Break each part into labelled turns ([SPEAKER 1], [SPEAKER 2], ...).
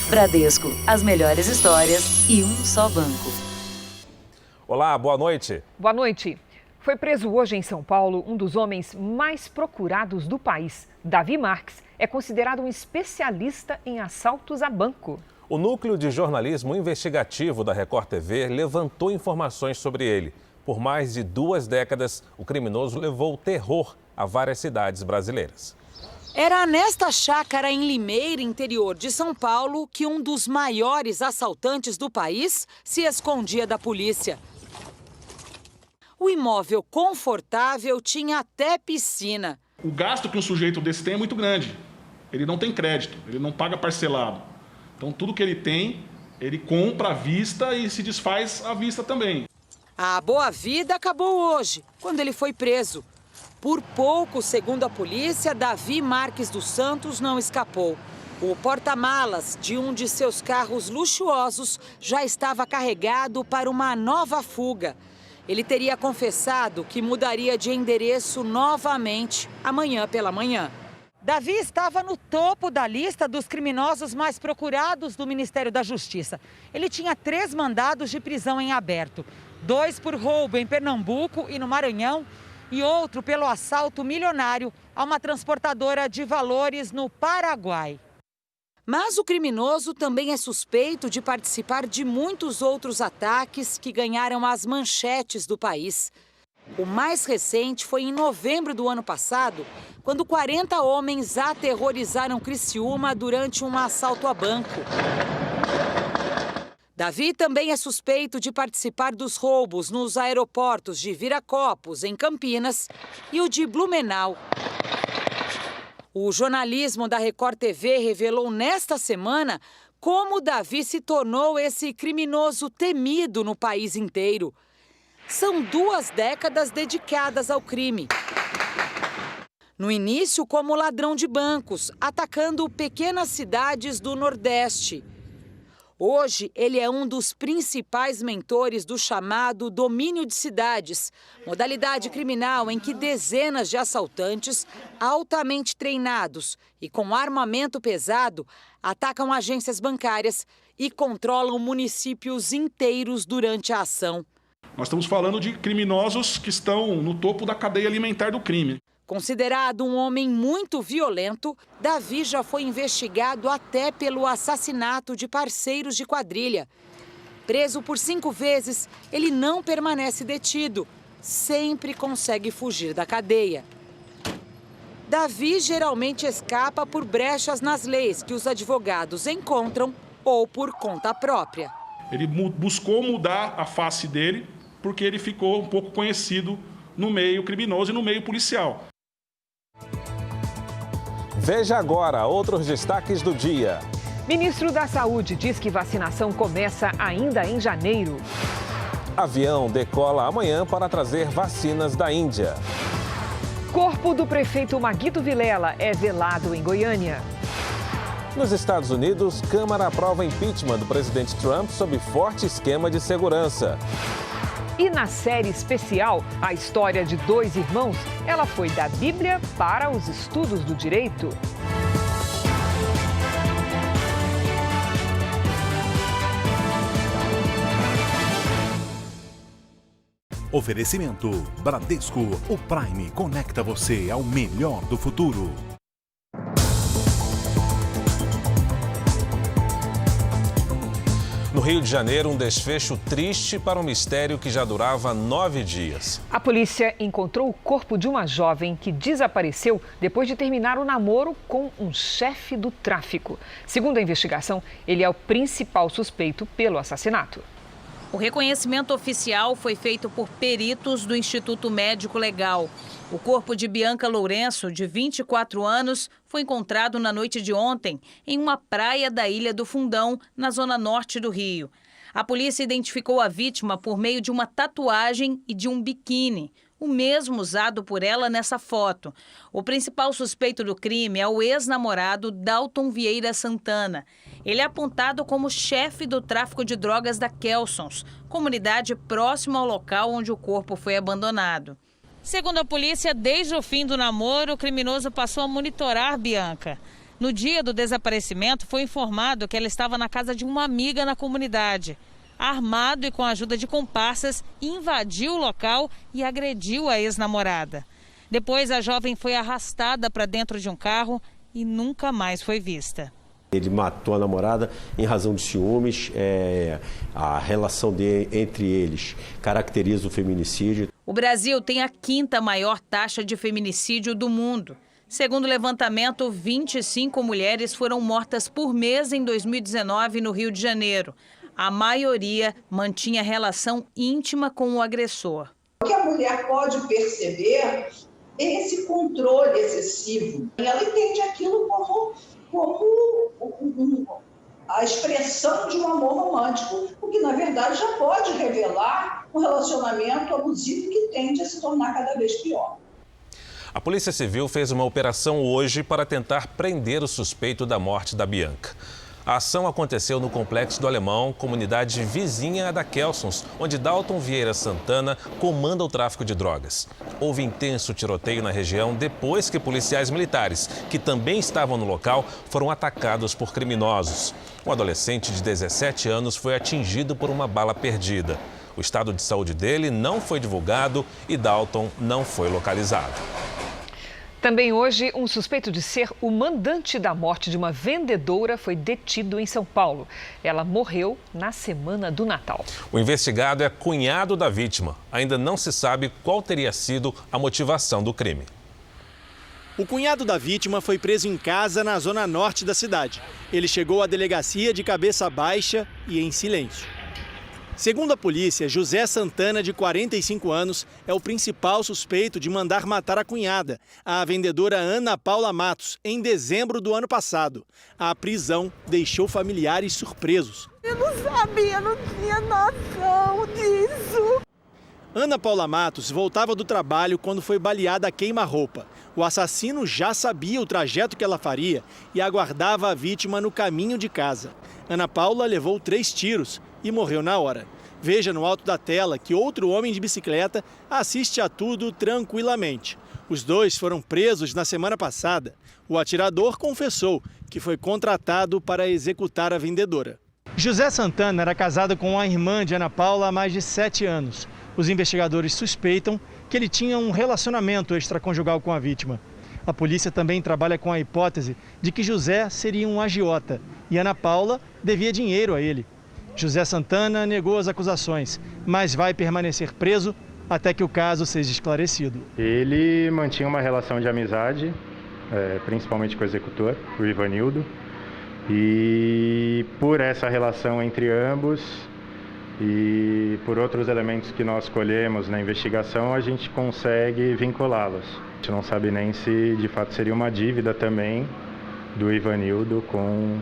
[SPEAKER 1] Bradesco, as melhores histórias e um só banco.
[SPEAKER 2] Olá, boa noite.
[SPEAKER 3] Boa noite. Foi preso hoje em São Paulo um dos homens mais procurados do país. Davi Marques é considerado um especialista em assaltos a banco.
[SPEAKER 2] O Núcleo de Jornalismo Investigativo da Record TV levantou informações sobre ele. Por mais de 2 décadas, o criminoso levou o terror a várias cidades brasileiras.
[SPEAKER 4] Era nesta chácara em Limeira, interior de São Paulo, que um dos maiores assaltantes do país se escondia da polícia. O imóvel confortável tinha até piscina.
[SPEAKER 5] O gasto que um sujeito desse tem é muito grande. Ele não tem crédito, ele não paga parcelado. Então tudo que ele tem, ele compra à vista e se desfaz à vista também.
[SPEAKER 4] A boa vida acabou hoje, quando ele foi preso. Por pouco, segundo a polícia, Davi Marques dos Santos não escapou. O porta-malas de um de seus carros luxuosos já estava carregado para uma nova fuga. Ele teria confessado que mudaria de endereço novamente amanhã pela manhã. Davi estava no topo da lista dos criminosos mais procurados do Ministério da Justiça. Ele tinha 3 mandados de prisão em aberto. 2 por roubo em Pernambuco e no Maranhão e outro pelo assalto milionário a uma transportadora de valores no Paraguai. Mas o criminoso também é suspeito de participar de muitos outros ataques que ganharam as manchetes do país. O mais recente foi em novembro do ano passado, quando 40 homens aterrorizaram Criciúma durante um assalto a banco. Davi também é suspeito de participar dos roubos nos aeroportos de Viracopos, em Campinas, e o de Blumenau. O jornalismo da Record TV revelou nesta semana como Davi se tornou esse criminoso temido no país inteiro. São 2 décadas dedicadas ao crime. No início, como ladrão de bancos, atacando pequenas cidades do Nordeste. Hoje, ele é um dos principais mentores do chamado domínio de cidades, modalidade criminal em que dezenas de assaltantes, altamente treinados e com armamento pesado, atacam agências bancárias e controlam municípios inteiros durante a ação.
[SPEAKER 5] Nós estamos falando de criminosos que estão no topo da cadeia alimentar do crime.
[SPEAKER 4] Considerado um homem muito violento, Davi já foi investigado até pelo assassinato de parceiros de quadrilha. Preso por 5 vezes, ele não permanece detido. Sempre consegue fugir da cadeia. Davi geralmente escapa por brechas nas leis que os advogados encontram ou por conta própria.
[SPEAKER 5] Ele buscou mudar a face dele porque ele ficou um pouco conhecido no meio criminoso e no meio policial.
[SPEAKER 2] Veja agora outros destaques do dia.
[SPEAKER 3] Ministro da Saúde diz que vacinação começa ainda em janeiro.
[SPEAKER 2] Avião decola amanhã para trazer vacinas da Índia.
[SPEAKER 3] Corpo do prefeito Maguito Vilela é velado em Goiânia.
[SPEAKER 2] Nos Estados Unidos, Câmara aprova impeachment do presidente Trump sob forte esquema de segurança.
[SPEAKER 3] E na série especial, a história de 2 irmãos, ela foi da Bíblia para os estudos do direito.
[SPEAKER 6] Oferecimento Bradesco, o Prime conecta você ao melhor do futuro.
[SPEAKER 2] No Rio de Janeiro, um desfecho triste para um mistério que já durava 9 dias.
[SPEAKER 3] A polícia encontrou o corpo de uma jovem que desapareceu depois de terminar o namoro com um chefe do tráfico. Segundo a investigação, ele é o principal suspeito pelo assassinato.
[SPEAKER 7] O reconhecimento oficial foi feito por peritos do Instituto Médico Legal. O corpo de Bianca Lourenço, de 24 anos, foi encontrado na noite de ontem em uma praia da Ilha do Fundão, na zona norte do Rio. A polícia identificou a vítima por meio de uma tatuagem e de um biquíni, o mesmo usado por ela nessa foto. O principal suspeito do crime é o ex-namorado Dalton Vieira Santana. Ele é apontado como chefe do tráfico de drogas da Kelsons, comunidade próxima ao local onde o corpo foi abandonado. Segundo a polícia, desde o fim do namoro, o criminoso passou a monitorar Bianca. No dia do desaparecimento, foi informado que ela estava na casa de uma amiga na comunidade. Armado e com a ajuda de comparsas, invadiu o local e agrediu a ex-namorada. Depois, a jovem foi arrastada para dentro de um carro e nunca mais foi vista.
[SPEAKER 8] Ele matou a namorada em razão de ciúmes, a relação entre eles caracteriza o feminicídio.
[SPEAKER 7] O Brasil tem a 5ª maior taxa de feminicídio do mundo. Segundo o levantamento, 25 mulheres foram mortas por mês em 2019 no Rio de Janeiro. A maioria mantinha relação íntima com o agressor.
[SPEAKER 9] O que a mulher pode perceber é esse controle excessivo. E ela entende aquilo como a expressão de um amor romântico, o que, na verdade, já pode revelar um relacionamento abusivo que tende a se tornar cada vez pior.
[SPEAKER 2] A Polícia Civil fez uma operação hoje para tentar prender o suspeito da morte da Bianca. A ação aconteceu no Complexo do Alemão, comunidade vizinha da Kelsons, onde Dalton Vieira Santana comanda o tráfico de drogas. Houve intenso tiroteio na região depois que policiais militares, que também estavam no local, foram atacados por criminosos. Um adolescente de 17 anos foi atingido por uma bala perdida. O estado de saúde dele não foi divulgado e Dalton não foi localizado.
[SPEAKER 3] Também hoje, um suspeito de ser o mandante da morte de uma vendedora foi detido em São Paulo. Ela morreu na semana do Natal.
[SPEAKER 2] O investigado é cunhado da vítima. Ainda não se sabe qual teria sido a motivação do crime.
[SPEAKER 10] O cunhado da vítima foi preso em casa na zona norte da cidade. Ele chegou à delegacia de cabeça baixa e em silêncio. Segundo a polícia, José Santana, de 45 anos, é o principal suspeito de mandar matar a cunhada, a vendedora Ana Paula Matos, em dezembro do ano passado. A prisão deixou familiares surpresos.
[SPEAKER 11] Eu não sabia, não tinha noção disso.
[SPEAKER 10] Ana Paula Matos voltava do trabalho quando foi baleada a queima-roupa. O assassino já sabia o trajeto que ela faria e aguardava a vítima no caminho de casa. Ana Paula levou 3 tiros e morreu na hora. Veja no alto da tela que outro homem de bicicleta assiste a tudo tranquilamente. Os dois foram presos na semana passada. O atirador confessou que foi contratado para executar a vendedora. José Santana era casado com a irmã de Ana Paula há mais de 7 anos. Os investigadores suspeitam que ele tinha um relacionamento extraconjugal com a vítima. A polícia também trabalha com a hipótese de que José seria um agiota e Ana Paula devia dinheiro a ele. José Santana negou as acusações, mas vai permanecer preso até que o caso seja esclarecido.
[SPEAKER 12] Ele mantinha uma relação de amizade, principalmente com o executor, o Ivanildo, e por essa relação entre ambos e por outros elementos que nós colhemos na investigação, a gente consegue vinculá-los. A gente não sabe nem se de fato seria uma dívida também do Ivanildo com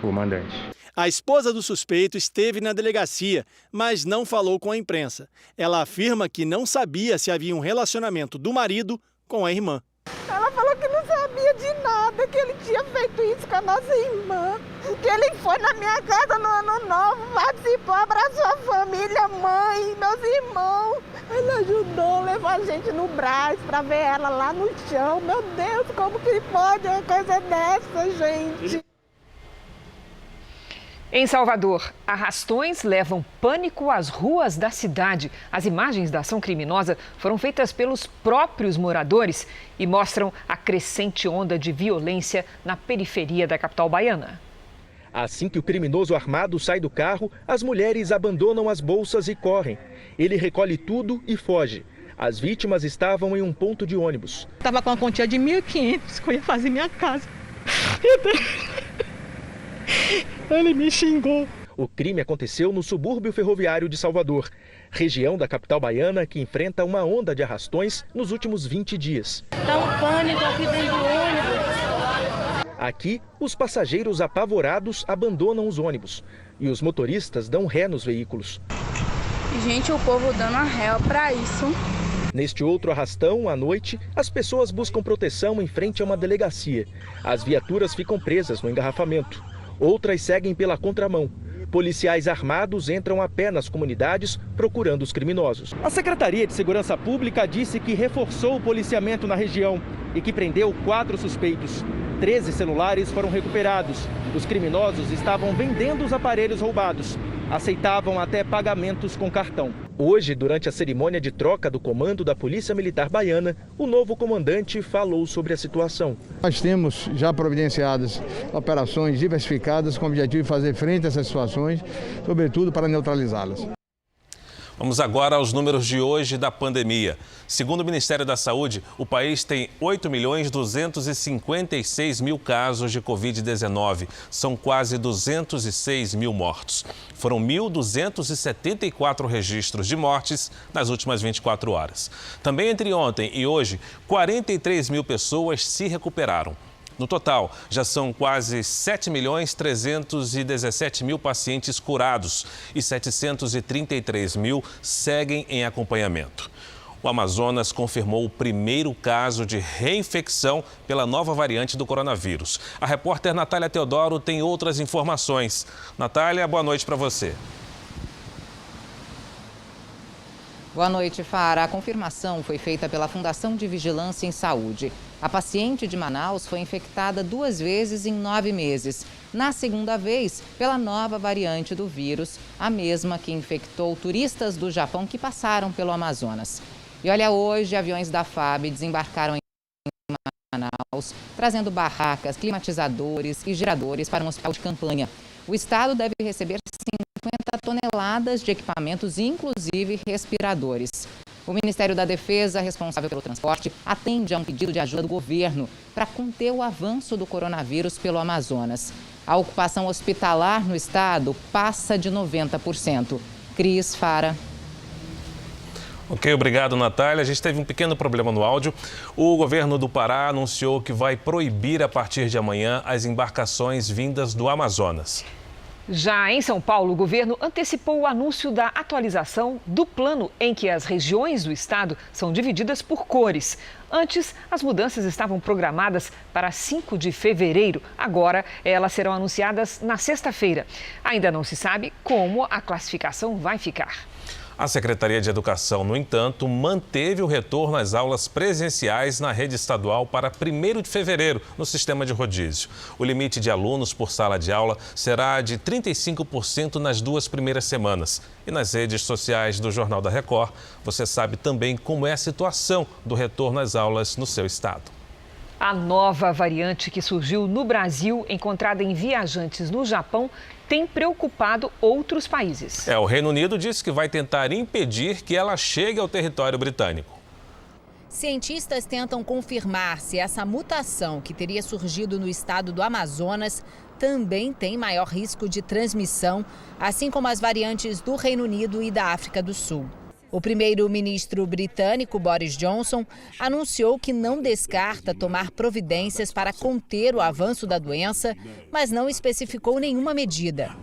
[SPEAKER 12] o mandante.
[SPEAKER 10] A esposa do suspeito esteve na delegacia, mas não falou com a imprensa. Ela afirma que não sabia se havia um relacionamento do marido com a irmã.
[SPEAKER 11] Ela falou que não sabia de nada, que ele tinha feito isso com a nossa irmã. Que ele foi na minha casa no Ano Novo, participou, abraçou a família, mãe, meus irmãos. Ele ajudou, levou a gente no braço para ver ela lá no chão. Meu Deus, como que pode uma coisa dessa, gente?
[SPEAKER 3] Em Salvador, arrastões levam pânico às ruas da cidade. As imagens da ação criminosa foram feitas pelos próprios moradores e mostram a crescente onda de violência na periferia da capital baiana.
[SPEAKER 13] Assim que o criminoso armado sai do carro, as mulheres abandonam as bolsas e correm. Ele recolhe tudo e foge. As vítimas estavam em um ponto de ônibus.
[SPEAKER 14] Estava com uma quantia de 1.500 que eu ia fazer minha casa. Ele me xingou.
[SPEAKER 13] O crime aconteceu no subúrbio ferroviário de Salvador, região da capital baiana que enfrenta uma onda de arrastões nos últimos 20 dias.
[SPEAKER 14] Está um pânico aqui dentro do ônibus.
[SPEAKER 13] Aqui, os passageiros apavorados abandonam os ônibus e os motoristas dão ré nos veículos.
[SPEAKER 15] Gente, o povo dando a ré para isso.
[SPEAKER 13] Neste outro arrastão, à noite, as pessoas buscam proteção em frente a uma delegacia. As viaturas ficam presas no engarrafamento. Outras seguem pela contramão. Policiais armados entram a pé nas comunidades procurando os criminosos. A Secretaria de Segurança Pública disse que reforçou o policiamento na região e que prendeu 4 suspeitos. 13 celulares foram recuperados. Os criminosos estavam vendendo os aparelhos roubados. Aceitavam até pagamentos com cartão. Hoje, durante a cerimônia de troca do comando da Polícia Militar Baiana, o novo comandante falou sobre a situação.
[SPEAKER 16] Nós temos já providenciadas operações diversificadas com o objetivo de fazer frente a essas situações, sobretudo para neutralizá-las.
[SPEAKER 2] Vamos agora aos números de hoje da pandemia. Segundo o Ministério da Saúde, o país tem 8.256.000 casos de Covid-19. São quase 206 mil mortos. Foram 1.274 registros de mortes nas últimas 24 horas. Também entre ontem e hoje, 43 mil pessoas se recuperaram. No total, já são quase 7.317.000 pacientes curados e 733 mil seguem em acompanhamento. O Amazonas confirmou o primeiro caso de reinfecção pela nova variante do coronavírus. A repórter Natália Teodoro tem outras informações. Natália, boa noite para você.
[SPEAKER 17] Boa noite, Fara. A confirmação foi feita pela Fundação de Vigilância em Saúde. A paciente de Manaus foi infectada 2 vezes em 9 meses. Na segunda vez, pela nova variante do vírus, a mesma que infectou turistas do Japão que passaram pelo Amazonas. E olha, hoje, aviões da FAB desembarcaram em Manaus, trazendo barracas, climatizadores e geradores para um hospital de campanha. O estado deve receber 50 toneladas de equipamentos, inclusive respiradores. O Ministério da Defesa, responsável pelo transporte, atende a um pedido de ajuda do governo para conter o avanço do coronavírus pelo Amazonas. A ocupação hospitalar no estado passa de 90%. Cris, Fara.
[SPEAKER 2] Ok, obrigado, Natália. A gente teve um pequeno problema no áudio. O governo do Pará anunciou que vai proibir a partir de amanhã as embarcações vindas do Amazonas.
[SPEAKER 3] Já em São Paulo, o governo antecipou o anúncio da atualização do plano em que as regiões do estado são divididas por cores. Antes, as mudanças estavam programadas para 5 de fevereiro. Agora, elas serão anunciadas na sexta-feira. Ainda não se sabe como a classificação vai ficar.
[SPEAKER 2] A Secretaria de Educação, no entanto, manteve o retorno às aulas presenciais na rede estadual para 1º de fevereiro, no sistema de rodízio. O limite de alunos por sala de aula será de 35% nas 2 primeiras semanas. E nas redes sociais do Jornal da Record, você sabe também como é a situação do retorno às aulas no seu estado.
[SPEAKER 3] A nova variante que surgiu no Brasil, encontrada em viajantes no Japão, tem preocupado outros países.
[SPEAKER 2] O Reino Unido disse que vai tentar impedir que ela chegue ao território britânico.
[SPEAKER 7] Cientistas tentam confirmar se essa mutação que teria surgido no estado do Amazonas também tem maior risco de transmissão, assim como as variantes do Reino Unido e da África do Sul. O primeiro-ministro britânico, Boris Johnson, anunciou que não descarta tomar providências para conter o avanço da doença, mas não especificou nenhuma medida.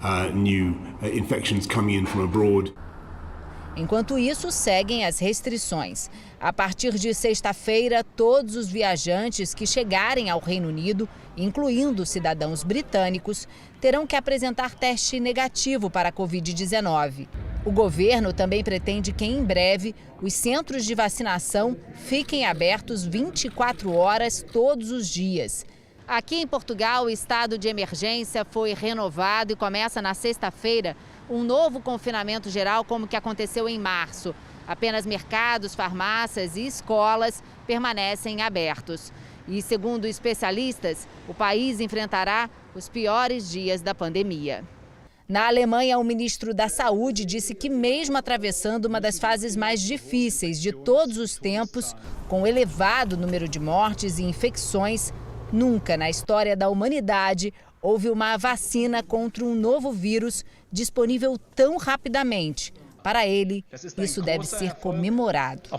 [SPEAKER 7] Enquanto isso, seguem as restrições. A partir de sexta-feira, todos os viajantes que chegarem ao Reino Unido, incluindo cidadãos britânicos, terão que apresentar teste negativo para a Covid-19. O governo também pretende que, em breve, os centros de vacinação fiquem abertos 24 horas todos os dias. Aqui em Portugal, o estado de emergência foi renovado e começa na sexta-feira um novo confinamento geral, como que aconteceu em março. Apenas mercados, farmácias e escolas permanecem abertos. E, segundo especialistas, o país enfrentará os piores dias da pandemia. Na Alemanha, o ministro da Saúde disse que, mesmo atravessando uma das fases mais difíceis de todos os tempos, com elevado número de mortes e infecções, nunca na história da humanidade houve uma vacina contra um novo vírus disponível tão rapidamente. Para ele, isso deve ser comemorado.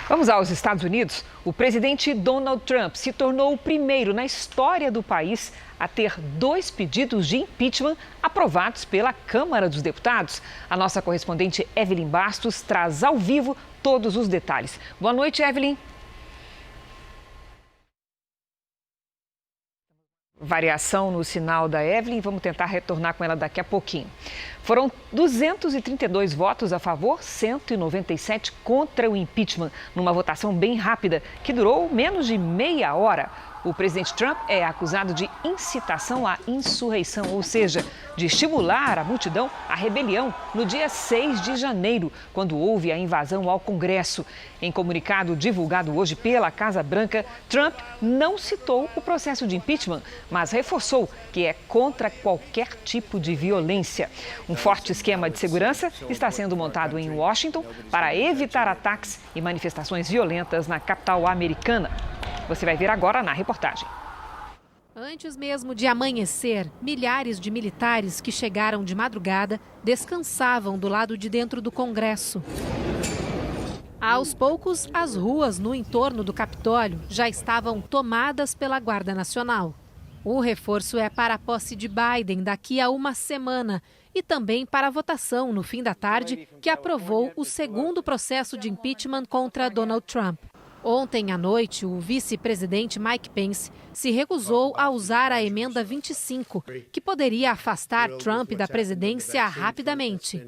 [SPEAKER 3] Vamos aos Estados Unidos. O presidente Donald Trump se tornou o primeiro na história do país a ter 2 pedidos de impeachment aprovados pela Câmara dos Deputados. A nossa correspondente Evelyn Bastos traz ao vivo todos os detalhes. Boa noite, Evelyn. Variação no sinal da Evelyn, vamos tentar retornar com ela daqui a pouquinho. Foram 232 votos a favor, 197 contra o impeachment, numa votação bem rápida, que durou menos de meia hora. O presidente Trump é acusado de incitação à insurreição, ou seja, de estimular a multidão à rebelião no dia 6 de janeiro, quando houve a invasão ao Congresso. Em comunicado divulgado hoje pela Casa Branca, Trump não citou o processo de impeachment, mas reforçou que é contra qualquer tipo de violência. Um forte esquema de segurança está sendo montado em Washington para evitar ataques e manifestações violentas na capital americana. Você vai ver agora na reportagem.
[SPEAKER 18] Antes mesmo de amanhecer, milhares de militares que chegaram de madrugada descansavam do lado de dentro do Congresso. Aos poucos, as ruas no entorno do Capitólio já estavam tomadas pela Guarda Nacional. O reforço é para a posse de Biden daqui a uma semana e também para a votação no fim da tarde, que aprovou o segundo processo de impeachment contra Donald Trump. Ontem à noite, o vice-presidente Mike Pence se recusou a usar a emenda 25, que poderia afastar Trump da presidência rapidamente.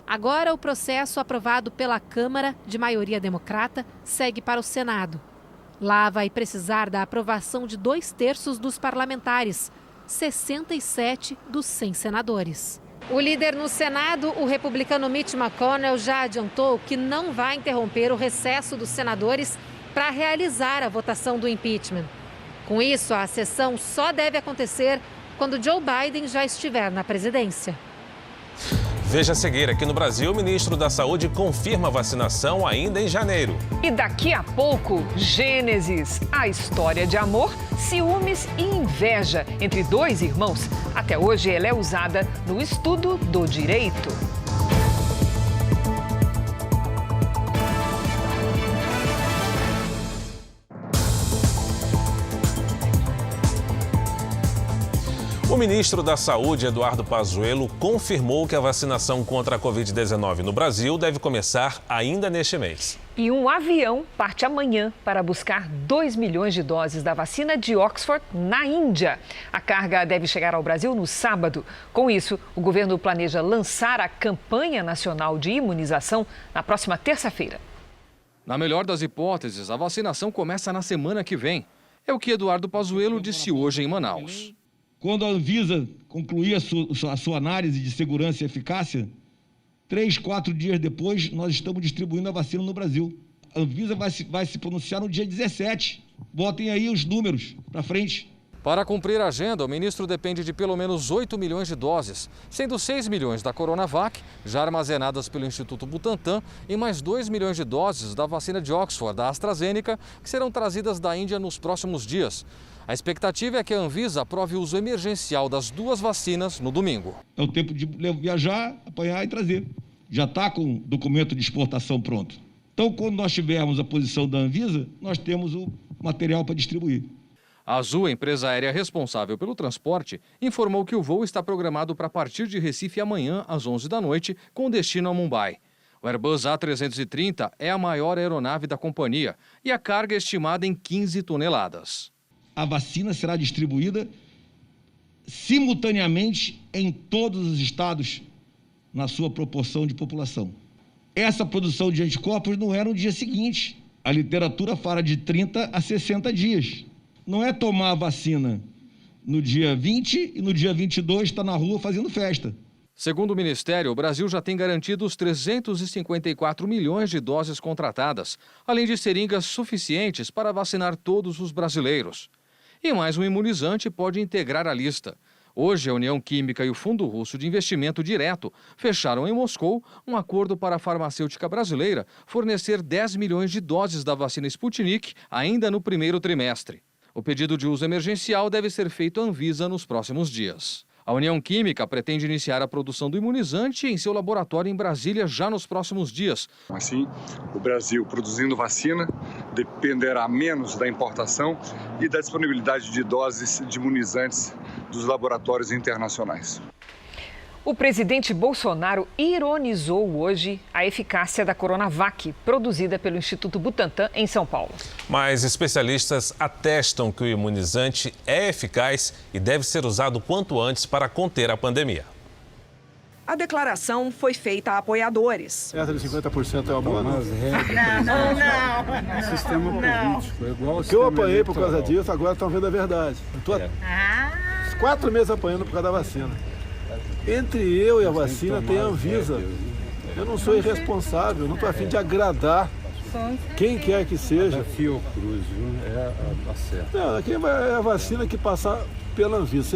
[SPEAKER 18] Agora, o processo aprovado pela Câmara, de maioria democrata, segue para o Senado. Lá vai precisar da aprovação de 2/3 dos parlamentares, 67 dos 100 senadores. O líder no Senado, o republicano Mitch McConnell, já adiantou que não vai interromper o recesso dos senadores para realizar a votação do impeachment. Com isso, a sessão só deve acontecer quando Joe Biden já estiver na presidência.
[SPEAKER 2] Veja a seguir, aqui no Brasil, o ministro da Saúde confirma a vacinação ainda em janeiro.
[SPEAKER 3] E daqui a pouco, Gênesis, a história de amor, ciúmes e inveja entre dois irmãos. Até hoje ela é usada no estudo do direito.
[SPEAKER 2] O ministro da Saúde, Eduardo Pazuello, confirmou que a vacinação contra a Covid-19 no Brasil deve começar ainda neste mês.
[SPEAKER 3] E um avião parte amanhã para buscar 2 milhões de doses da vacina de Oxford na Índia. A carga deve chegar ao Brasil no sábado. Com isso, o governo planeja lançar a campanha nacional de imunização na próxima terça-feira.
[SPEAKER 19] Na melhor das hipóteses, a vacinação começa na semana que vem. É o que Eduardo Pazuello disse hoje em Manaus.
[SPEAKER 20] Quando a Anvisa concluir a sua análise de segurança e eficácia, 3, 4 dias depois, nós estamos distribuindo a vacina no Brasil. A Anvisa vai se pronunciar no dia 17. Botem aí os números para frente.
[SPEAKER 19] Para cumprir a agenda, o ministro depende de pelo menos 8 milhões de doses, sendo 6 milhões da Coronavac, já armazenadas pelo Instituto Butantan, e mais 2 milhões de doses da vacina de Oxford, da AstraZeneca, que serão trazidas da Índia nos próximos dias. A expectativa é que a Anvisa aprove o uso emergencial das 2 vacinas no domingo.
[SPEAKER 20] É o tempo de viajar, apanhar e trazer. Já está com o documento de exportação pronto. Então, quando nós tivermos a posição da Anvisa, nós temos o material para distribuir.
[SPEAKER 19] A Azul, a empresa aérea responsável pelo transporte, informou que o voo está programado para partir de Recife amanhã, às 11 da noite, com destino a Mumbai. O Airbus A330 é a maior aeronave da companhia e a carga é estimada em 15 toneladas.
[SPEAKER 20] A vacina será distribuída simultaneamente em todos os estados, na sua proporção de população. Essa produção de anticorpos não é no dia seguinte. A literatura fala de 30 a 60 dias. Não é tomar a vacina no dia 20 e no dia 22 está na rua fazendo festa.
[SPEAKER 19] Segundo o Ministério, o Brasil já tem garantido os 354 milhões de doses contratadas, além de seringas suficientes para vacinar todos os brasileiros. E mais um imunizante pode integrar a lista. Hoje, a União Química e o Fundo Russo de Investimento Direto fecharam em Moscou um acordo para a farmacêutica brasileira fornecer 10 milhões de doses da vacina Sputnik ainda no primeiro trimestre. O pedido de uso emergencial deve ser feito à Anvisa nos próximos dias. A União Química pretende iniciar a produção do imunizante em seu laboratório em Brasília já nos próximos dias.
[SPEAKER 21] Assim, o Brasil produzindo vacina dependerá menos da importação e da disponibilidade de doses de imunizantes dos laboratórios internacionais.
[SPEAKER 3] O presidente Bolsonaro ironizou hoje a eficácia da Coronavac, produzida pelo Instituto Butantan, em São Paulo.
[SPEAKER 2] Mas especialistas atestam que o imunizante é eficaz e deve ser usado o quanto antes para conter a pandemia.
[SPEAKER 1] A declaração foi feita a apoiadores.
[SPEAKER 22] Essa de 50% é uma boa
[SPEAKER 1] Não.
[SPEAKER 22] O sistema político é igual ao que eu apanhei por causa disso, agora estão vendo a verdade. Eu tô 4 meses apanhando por causa da vacina. Entre eu e a vacina tem a Anvisa. Eu não sou irresponsável, não estou a fim de agradar quem quer que seja.
[SPEAKER 23] Fiocruz, é a certa.
[SPEAKER 22] Não, aqui é a vacina que passar pela Anvisa,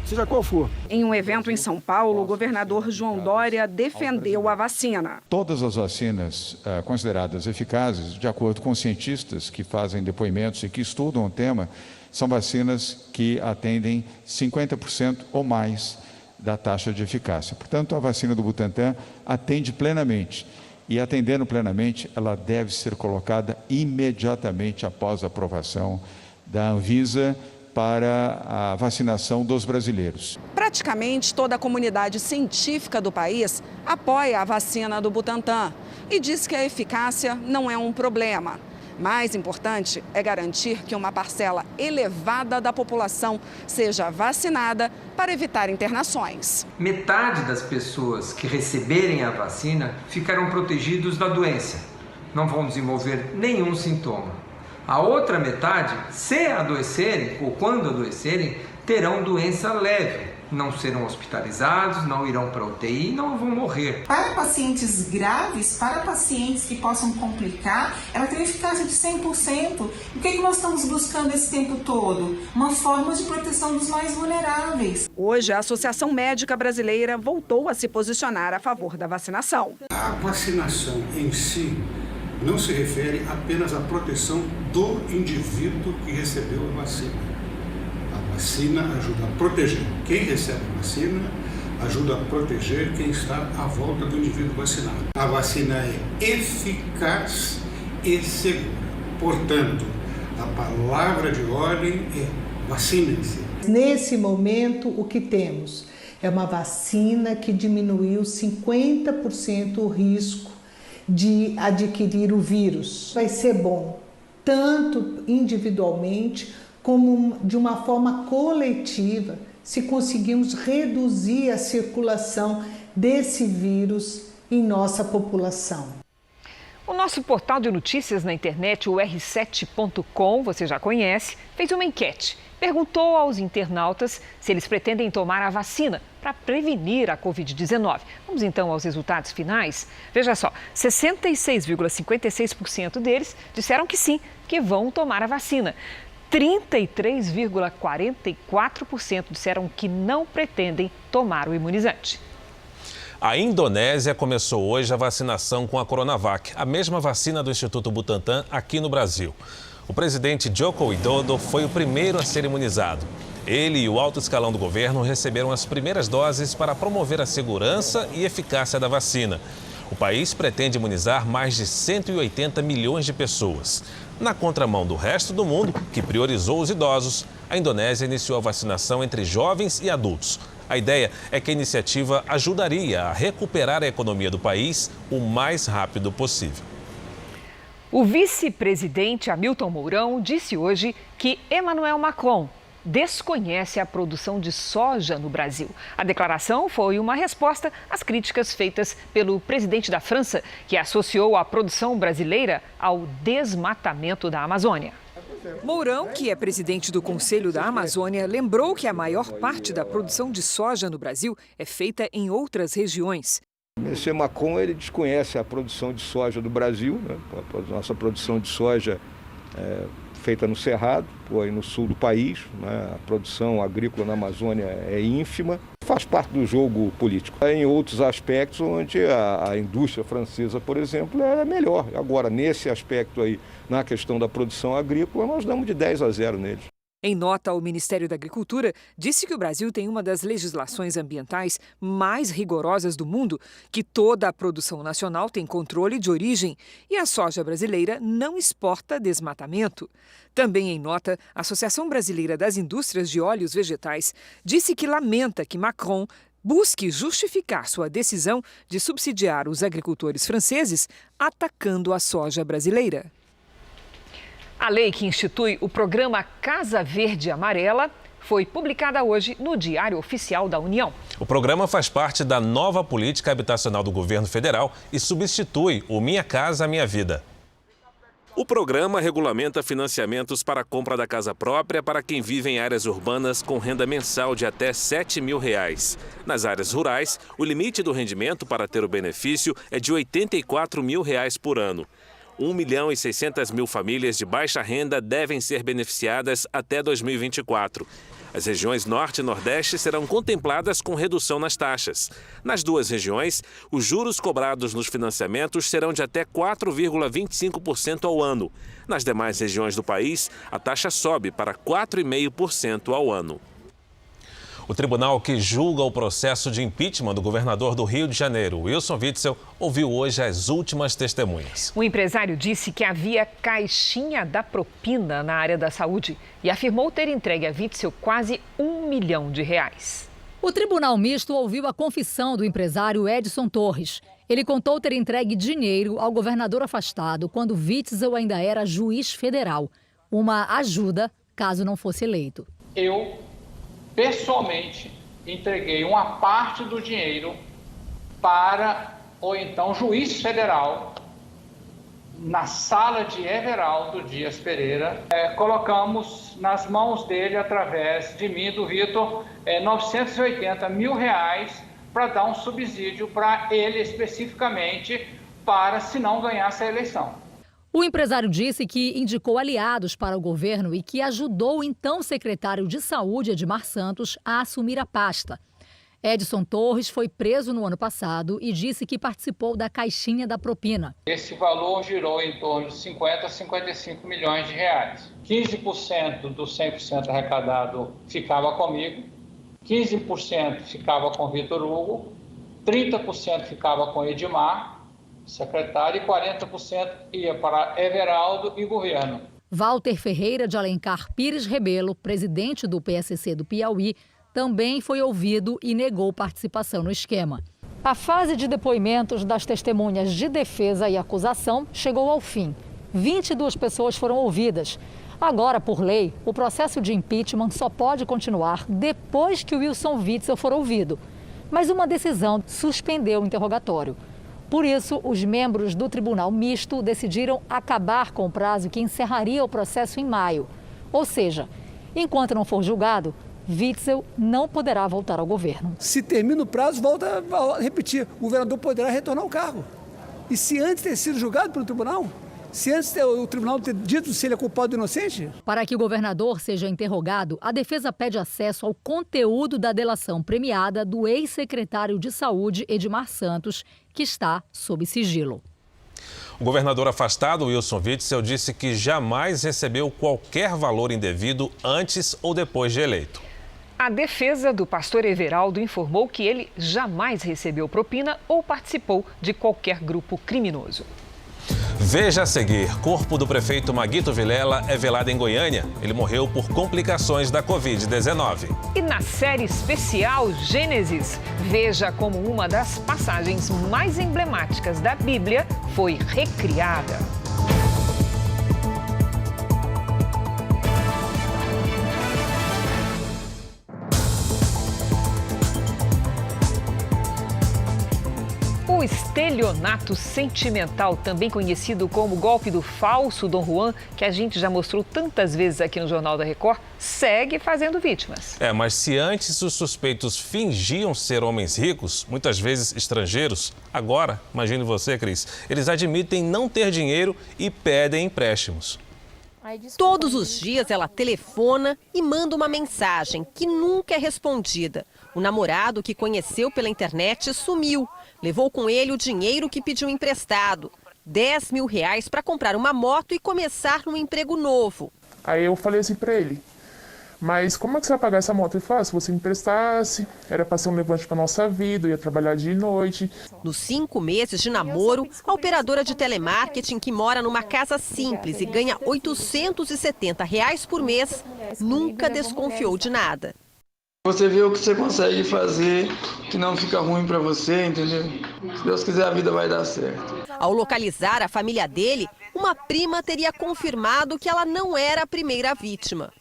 [SPEAKER 22] seja qual for.
[SPEAKER 1] Em um evento em São Paulo, o governador João Dória defendeu a vacina.
[SPEAKER 24] Todas as vacinas consideradas eficazes, de acordo com cientistas que fazem depoimentos e que estudam o tema, são vacinas que atendem 50% ou mais da taxa de eficácia. Portanto, a vacina do Butantan atende plenamente. E atendendo plenamente, ela deve ser colocada imediatamente após a aprovação da Anvisa para a vacinação dos brasileiros.
[SPEAKER 1] Praticamente toda a comunidade científica do país apoia a vacina do Butantan e diz que a eficácia não é um problema. Mais importante é garantir que uma parcela elevada da população seja vacinada para evitar internações.
[SPEAKER 25] Metade das pessoas que receberem a vacina ficarão protegidos da doença. Não vão desenvolver nenhum sintoma. A outra metade, se adoecerem ou quando adoecerem, terão doença leve. Não serão hospitalizados, não irão para UTI, não vão morrer.
[SPEAKER 26] Para pacientes graves, para pacientes que possam complicar, ela tem eficácia de 100%. O que nós estamos buscando esse tempo todo? Uma forma de proteção dos mais vulneráveis.
[SPEAKER 1] Hoje, a Associação Médica Brasileira voltou a se posicionar a favor da vacinação.
[SPEAKER 27] A vacinação em si não se refere apenas à proteção do indivíduo que recebeu a vacina. A vacina ajuda a proteger quem recebe a vacina, ajuda a proteger quem está à volta do indivíduo vacinado. A vacina é eficaz e segura. Portanto, a palavra de ordem é vacinem-se.
[SPEAKER 28] Nesse momento, o que temos é uma vacina que diminuiu 50% o risco de adquirir o vírus. Vai ser bom, tanto individualmente como de uma forma coletiva, se conseguirmos reduzir a circulação desse vírus em nossa população.
[SPEAKER 3] O nosso portal de notícias na internet, o r7.com, você já conhece, fez uma enquete. Perguntou aos internautas se eles pretendem tomar a vacina para prevenir a Covid-19. Vamos então aos resultados finais? Veja só, 66,56% deles disseram que sim, que vão tomar a vacina. 33,44% disseram que não pretendem tomar o imunizante.
[SPEAKER 2] A Indonésia começou hoje a vacinação com a Coronavac, a mesma vacina do Instituto Butantan aqui no Brasil. O presidente Joko Widodo foi o primeiro a ser imunizado. Ele e o alto escalão do governo receberam as primeiras doses para promover a segurança e eficácia da vacina. O país pretende imunizar mais de 180 milhões de pessoas. Na contramão do resto do mundo, que priorizou os idosos, a Indonésia iniciou a vacinação entre jovens e adultos. A ideia é que a iniciativa ajudaria a recuperar a economia do país o mais rápido possível.
[SPEAKER 3] O vice-presidente Hamilton Mourão disse hoje que Emmanuel Macron desconhece a produção de soja no Brasil. A declaração foi uma resposta às críticas feitas pelo presidente da França, que associou a produção brasileira ao desmatamento da Amazônia.
[SPEAKER 4] Mourão, que é presidente do Conselho da Amazônia, lembrou que a maior parte da produção de soja no Brasil é feita em outras regiões.
[SPEAKER 29] Monsieur Macron, ele desconhece a produção de soja do Brasil, né? A nossa produção de soja é feita no Cerrado, aí no sul do país, né? A produção agrícola na Amazônia é ínfima, faz parte do jogo político. Em outros aspectos, onde a indústria francesa, por exemplo, é melhor. Agora, nesse aspecto aí, na questão da produção agrícola, nós damos de 10-0 neles.
[SPEAKER 4] Em nota, o Ministério da Agricultura disse que o Brasil tem uma das legislações ambientais mais rigorosas do mundo, que toda a produção nacional tem controle de origem e a soja brasileira não exporta desmatamento. Também em nota, a Associação Brasileira das Indústrias de Óleos Vegetais disse que lamenta que Macron
[SPEAKER 3] busque justificar sua decisão de subsidiar os agricultores franceses atacando a soja brasileira. A lei que institui o programa Casa Verde Amarela foi publicada hoje no Diário Oficial da União.
[SPEAKER 2] O programa faz parte da nova política habitacional do governo federal e substitui o Minha Casa Minha Vida. O programa regulamenta financiamentos para a compra da casa própria para quem vive em áreas urbanas com renda mensal de até R$ 7.000. Nas áreas rurais, o limite do rendimento para ter o benefício é de R$ 84.000 por ano. 1.600.000 famílias de baixa renda devem ser beneficiadas até 2024. As regiões Norte e Nordeste serão contempladas com redução nas taxas. Nas duas regiões, os juros cobrados nos financiamentos serão de até 4,25% ao ano. Nas demais regiões do país, a taxa sobe para 4,5% ao ano. O tribunal que julga o processo de impeachment do governador do Rio de Janeiro, Wilson Witzel, ouviu hoje as últimas testemunhas.
[SPEAKER 3] O empresário disse que havia caixinha da propina na área da saúde e afirmou ter entregue a Witzel quase R$1 milhão.
[SPEAKER 5] O Tribunal Misto ouviu a confissão do empresário Edson Torres. Ele contou ter entregue dinheiro ao governador afastado quando Witzel ainda era juiz federal. Uma ajuda caso não fosse eleito.
[SPEAKER 6] Eu pessoalmente entreguei uma parte do dinheiro para o então juiz federal na sala de Everaldo Dias Pereira. Colocamos nas mãos dele, através de mim, do Vitor, R$980 mil para dar um subsídio para ele especificamente, para se não ganhasse a eleição.
[SPEAKER 5] O empresário disse que indicou aliados para o governo e que ajudou o então secretário de Saúde, Edmar Santos, a assumir a pasta. Edson Torres foi preso no ano passado e disse que participou da caixinha da propina.
[SPEAKER 6] Esse valor girou em torno de 50 a 55 milhões de reais. 15% do 100% arrecadado ficava comigo, 15% ficava com Vitor Hugo, 30% ficava com Edmar, secretário, e 40% ia para Everaldo e governo.
[SPEAKER 5] Walter Ferreira de Alencar Pires Rebelo, presidente do PSC do Piauí, também foi ouvido e negou participação no esquema. A fase de depoimentos das testemunhas de defesa e acusação chegou ao fim. 22 pessoas foram ouvidas. Agora, por lei, o processo de impeachment só pode continuar depois que o Wilson Witzel for ouvido. Mas uma decisão suspendeu o interrogatório. Por isso, os membros do Tribunal Misto decidiram acabar com o prazo que encerraria o processo em maio. Ou seja, enquanto não for julgado, Witzel não poderá voltar ao governo.
[SPEAKER 8] Se termina o prazo, volta a repetir, o governador poderá retornar ao cargo. E se antes ter sido julgado pelo tribunal? Se antes o tribunal ter dito se ele é culpado ou inocente?
[SPEAKER 5] Para que o governador seja interrogado, a defesa pede acesso ao conteúdo da delação premiada do ex-secretário de Saúde, Edmar Santos, que está sob sigilo.
[SPEAKER 2] O governador afastado, Wilson Witzel, disse que jamais recebeu qualquer valor indevido antes ou depois de eleito.
[SPEAKER 3] A defesa do pastor Everaldo informou que ele jamais recebeu propina ou participou de qualquer grupo criminoso.
[SPEAKER 2] Veja a seguir, corpo do prefeito Maguito Vilela é velado em Goiânia. Ele morreu por complicações da Covid-19.
[SPEAKER 3] E na série especial Gênesis, veja como uma das passagens mais emblemáticas da Bíblia foi recriada. O estelionato sentimental, também conhecido como golpe do falso Dom Juan, que a gente já mostrou tantas vezes aqui no Jornal da Record, segue fazendo vítimas.
[SPEAKER 2] Mas se antes os suspeitos fingiam ser homens ricos, muitas vezes estrangeiros, agora, imagine você, Cris, eles admitem não ter dinheiro e pedem empréstimos.
[SPEAKER 9] Todos os dias ela telefona e manda uma mensagem que nunca é respondida. O namorado que conheceu pela internet sumiu. Levou com ele o dinheiro que pediu emprestado. R$10 mil para comprar uma moto e começar um emprego novo.
[SPEAKER 10] Aí eu falei assim para ele, mas como é que você vai pagar essa moto? Ele falou, se você me emprestasse, era para ser um levante para nossa vida, eu ia trabalhar de noite.
[SPEAKER 9] Nos 5 meses de namoro, a operadora de telemarketing que mora numa casa simples e ganha R$870 por mês, nunca desconfiou de nada.
[SPEAKER 7] Você vê o que você consegue fazer, que não fica ruim para você, entendeu? Se Deus quiser, a vida vai dar certo.
[SPEAKER 9] Ao localizar a família dele, uma prima teria confirmado que ela não era a primeira vítima.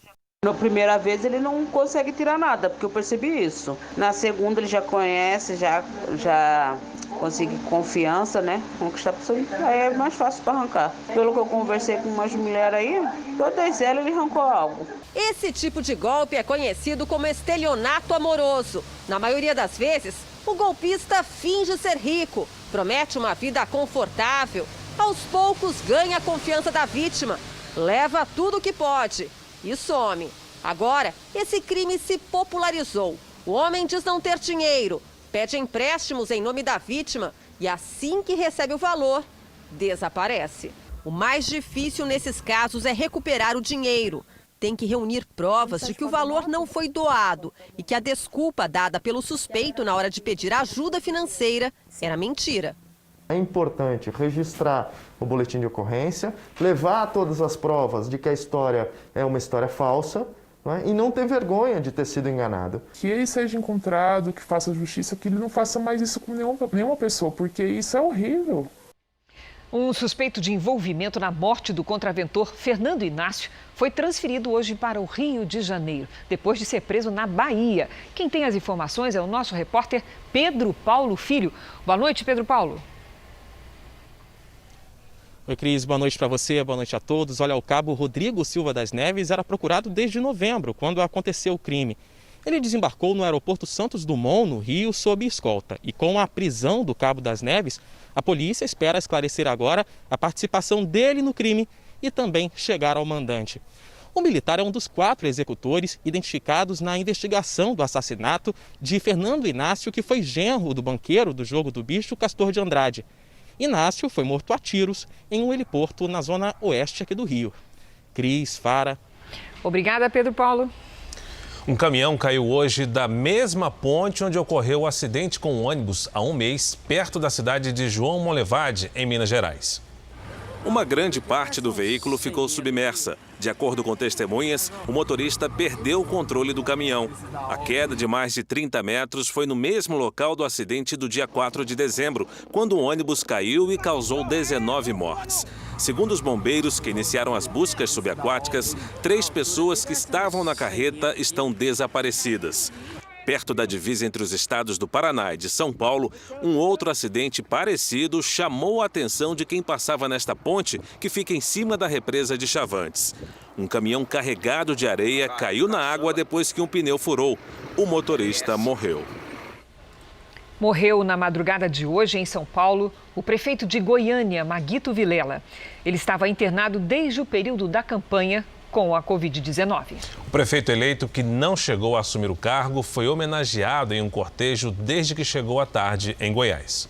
[SPEAKER 11] Na primeira vez ele não consegue tirar nada, porque eu percebi isso. Na segunda ele já conhece, já consegue confiança, né? Conquistar a pessoa, aí é mais fácil para arrancar. Pelo que eu conversei com umas mulheres aí, todas elas ele arrancou algo.
[SPEAKER 9] Esse tipo de golpe é conhecido como estelionato amoroso. Na maioria das vezes, o golpista finge ser rico, promete uma vida confortável. Aos poucos ganha a confiança da vítima, leva tudo o que pode e some. Agora, esse crime se popularizou. O homem diz não ter dinheiro, pede empréstimos em nome da vítima e assim que recebe o valor, desaparece. O mais difícil nesses casos é recuperar o dinheiro. Tem que reunir provas de que o valor não foi doado e que a desculpa dada pelo suspeito na hora de pedir ajuda financeira era mentira.
[SPEAKER 12] É importante registrar o boletim de ocorrência, levar todas as provas de que a história é uma história falsa, né? E não ter vergonha de ter sido enganado.
[SPEAKER 10] Que ele seja encontrado, que faça justiça, que ele não faça mais isso com nenhuma pessoa, porque isso é horrível.
[SPEAKER 3] Um suspeito de envolvimento na morte do contraventor Fernando Inácio foi transferido hoje para o Rio de Janeiro, depois de ser preso na Bahia. Quem tem as informações é o nosso repórter Pedro Paulo Filho. Boa noite, Pedro Paulo.
[SPEAKER 13] Oi, Cris, boa noite para você, boa noite a todos. Olha, o cabo Rodrigo Silva das Neves era procurado desde novembro, quando aconteceu o crime. Ele desembarcou no aeroporto Santos Dumont, no Rio, sob escolta. E com a prisão do cabo das Neves, a polícia espera esclarecer agora a participação dele no crime e também chegar ao mandante. O militar é um dos 4 executores identificados na investigação do assassinato de Fernando Inácio, que foi genro do banqueiro do Jogo do Bicho, Castor de Andrade. Inácio foi morto a tiros em um heliporto na zona oeste aqui do Rio. Cris, Fara.
[SPEAKER 3] Obrigada, Pedro Paulo.
[SPEAKER 2] Um caminhão caiu hoje da mesma ponte onde ocorreu o acidente com um ônibus há um mês, perto da cidade de João Monlevade, em Minas Gerais. Uma grande parte do veículo ficou submersa. De acordo com testemunhas, o motorista perdeu o controle do caminhão. A queda de mais de 30 metros foi no mesmo local do acidente do dia 4 de dezembro, quando o ônibus caiu e causou 19 mortes. Segundo os bombeiros que iniciaram as buscas subaquáticas, 3 pessoas que estavam na carreta estão desaparecidas. Perto da divisa entre os estados do Paraná e de São Paulo, um outro acidente parecido chamou a atenção de quem passava nesta ponte que fica em cima da represa de Chavantes. Um caminhão carregado de areia caiu na água depois que um pneu furou. O motorista morreu.
[SPEAKER 3] Morreu na madrugada de hoje, em São Paulo, o prefeito de Goiânia, Maguito Vilela. Ele estava internado desde o período da campanha com a Covid-19.
[SPEAKER 2] O prefeito eleito, que não chegou a assumir o cargo, foi homenageado em um cortejo desde que chegou à tarde em Goiás.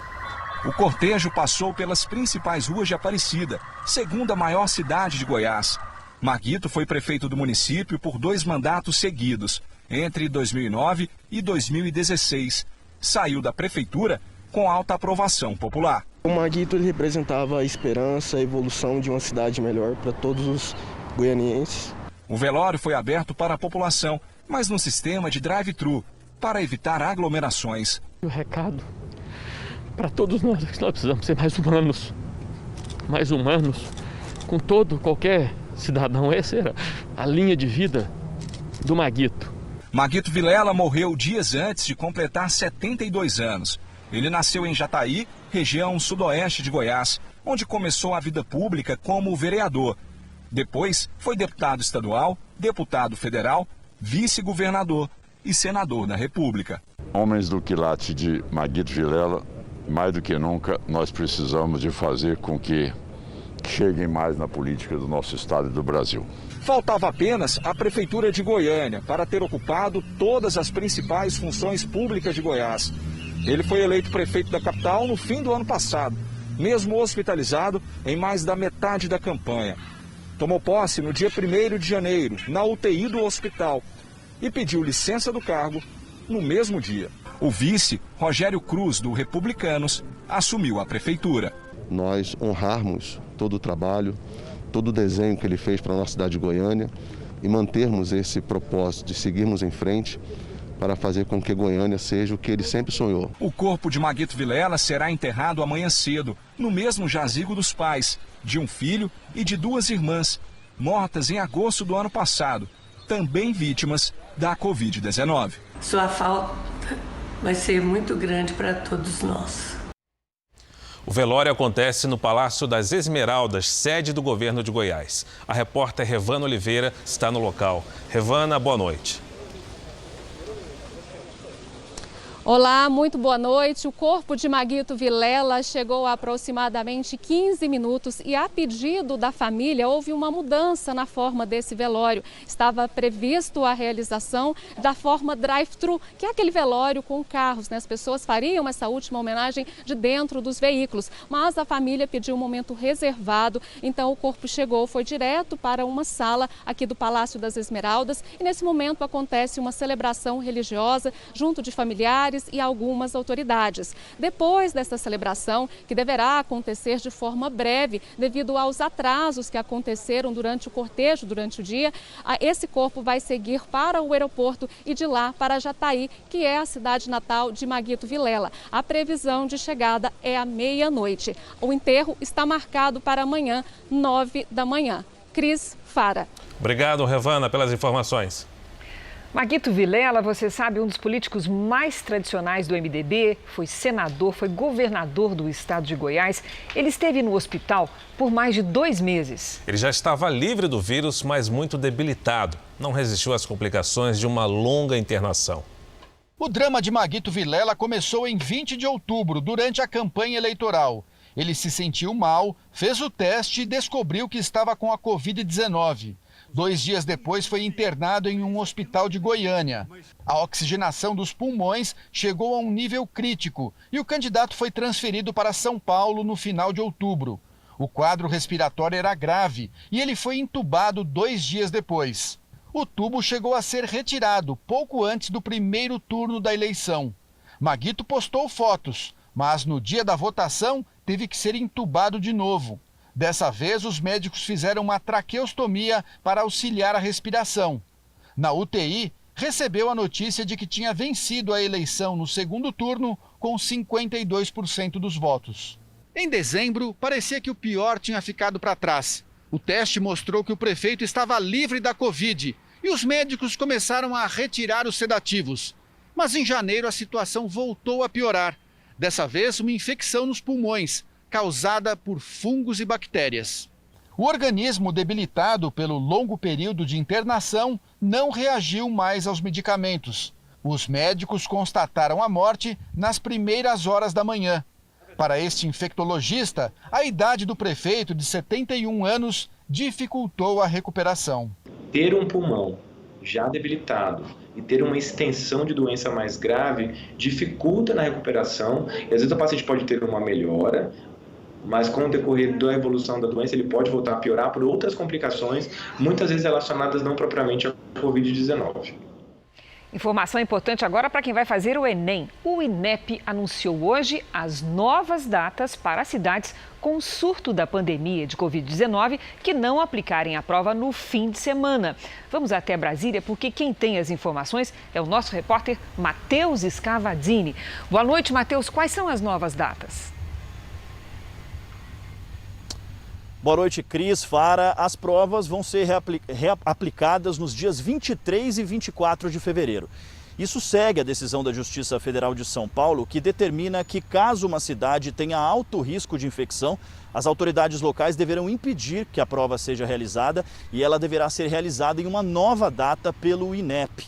[SPEAKER 14] O cortejo passou pelas principais ruas de Aparecida, segunda maior cidade de Goiás. Maguito foi prefeito do município por 2 mandatos seguidos, entre 2009 e 2016. Saiu da prefeitura com alta aprovação popular.
[SPEAKER 15] O Maguito ele representava a esperança, a evolução de uma cidade melhor para todos os goianienses.
[SPEAKER 14] O velório foi aberto para a população, mas no sistema de drive-thru, para evitar aglomerações.
[SPEAKER 16] O recado para todos nós é que nós precisamos ser mais humanos, com qualquer cidadão. Essa era a linha de vida do Maguito.
[SPEAKER 14] Maguito Vilela morreu dias antes de completar 72 anos. Ele nasceu em Jataí, região sudoeste de Goiás, onde começou a vida pública como vereador. Depois foi deputado estadual, deputado federal, vice-governador e senador da República.
[SPEAKER 17] Homens do quilate de Maguito Vilela, mais do que nunca, nós precisamos de fazer com que cheguem mais na política do nosso estado e do Brasil.
[SPEAKER 14] Faltava apenas a Prefeitura de Goiânia para ter ocupado todas as principais funções públicas de Goiás. Ele foi eleito prefeito da capital no fim do ano passado, mesmo hospitalizado em mais da metade da campanha. Tomou posse no dia 1º de janeiro, na UTI do hospital, e pediu licença do cargo no mesmo dia. O vice, Rogério Cruz, do Republicanos, assumiu a prefeitura.
[SPEAKER 15] Nós honrarmos todo o trabalho, todo o desenho que ele fez para a nossa cidade de Goiânia e mantermos esse propósito de seguirmos em frente
[SPEAKER 18] para fazer com que Goiânia seja o que ele sempre sonhou.
[SPEAKER 14] O corpo de Maguito Vilela será enterrado amanhã cedo, no mesmo jazigo dos pais, de um filho e de 2 irmãs, mortas em agosto do ano passado, também vítimas da Covid-19.
[SPEAKER 19] Sua falta vai ser muito grande para todos nós.
[SPEAKER 2] O velório acontece no Palácio das Esmeraldas, sede do governo de Goiás. A repórter Revana Oliveira está no local. Revana, boa noite.
[SPEAKER 20] Olá, muito boa noite. O corpo de Maguito Vilela chegou há aproximadamente 15 minutos e, a pedido da família, houve uma mudança na forma desse velório. Estava previsto a realização da forma drive-thru, que é aquele velório com carros, né? As pessoas fariam essa última homenagem de dentro dos veículos, mas a família pediu um momento reservado, então o corpo chegou, foi direto para uma sala aqui do Palácio das Esmeraldas e nesse momento acontece uma celebração religiosa junto de familiares e algumas autoridades. Depois dessa celebração, que deverá acontecer de forma breve, devido aos atrasos que aconteceram durante o cortejo, durante o dia, esse corpo vai seguir para o aeroporto e de lá para Jataí, que é a cidade natal de Maguito Vilela. A previsão de chegada é à meia-noite. O enterro está marcado para amanhã, 9 da manhã. Cris Fara.
[SPEAKER 2] Obrigado, Revana, pelas informações.
[SPEAKER 3] Maguito Vilela, você sabe, um dos políticos mais tradicionais do MDB, foi senador, foi governador do estado de Goiás. Ele esteve no hospital por mais de 2 meses.
[SPEAKER 2] Ele já estava livre do vírus, mas muito debilitado. Não resistiu às complicações de uma longa internação.
[SPEAKER 21] O drama de Maguito Vilela começou em 20 de outubro, durante a campanha eleitoral. Ele se sentiu mal, fez o teste e descobriu que estava com a Covid-19. 2 dias depois foi internado em um hospital de Goiânia. A oxigenação dos pulmões chegou a um nível crítico e o candidato foi transferido para São Paulo no final de outubro. O quadro respiratório era grave e ele foi entubado 2 dias depois. O tubo chegou a ser retirado pouco antes do primeiro turno da eleição. Maguito postou fotos, mas no dia da votação teve que ser entubado de novo. Dessa vez, os médicos fizeram uma traqueostomia para auxiliar a respiração. Na UTI, recebeu a notícia de que tinha vencido a eleição no segundo turno com 52% dos votos. Em dezembro, parecia que o pior tinha ficado para trás. O teste mostrou que o prefeito estava livre da Covid e os médicos começaram a retirar os sedativos. Mas em janeiro a situação voltou a piorar. Dessa vez, uma infecção nos pulmões, causada por fungos e bactérias. O organismo, debilitado pelo longo período de internação, não reagiu mais aos medicamentos. Os médicos constataram a morte nas primeiras horas da manhã. Para este infectologista, a idade do prefeito, de 71 anos, dificultou a recuperação.
[SPEAKER 22] Ter um pulmão já debilitado e ter uma extensão de doença mais grave dificulta na recuperação. E às vezes o paciente pode ter uma melhora, mas com o decorrer da evolução da doença ele pode voltar a piorar por outras complicações, muitas vezes relacionadas não propriamente à Covid-19.
[SPEAKER 3] Informação importante agora para quem vai fazer o Enem. O INEP anunciou hoje as novas datas para cidades com surto da pandemia de Covid-19 que não aplicarem a prova no fim de semana. Vamos até Brasília porque quem tem as informações é o nosso repórter Matheus Scavadini. Boa noite, Matheus. Quais são as novas datas?
[SPEAKER 23] Boa noite, Cris, Fara. As provas vão ser reaplicadas nos dias 23 e 24 de fevereiro. Isso segue a decisão da Justiça Federal de São Paulo, que determina que, caso uma cidade tenha alto risco de infecção, as autoridades locais deverão impedir que a prova seja realizada e ela deverá ser realizada em uma nova data pelo INEP.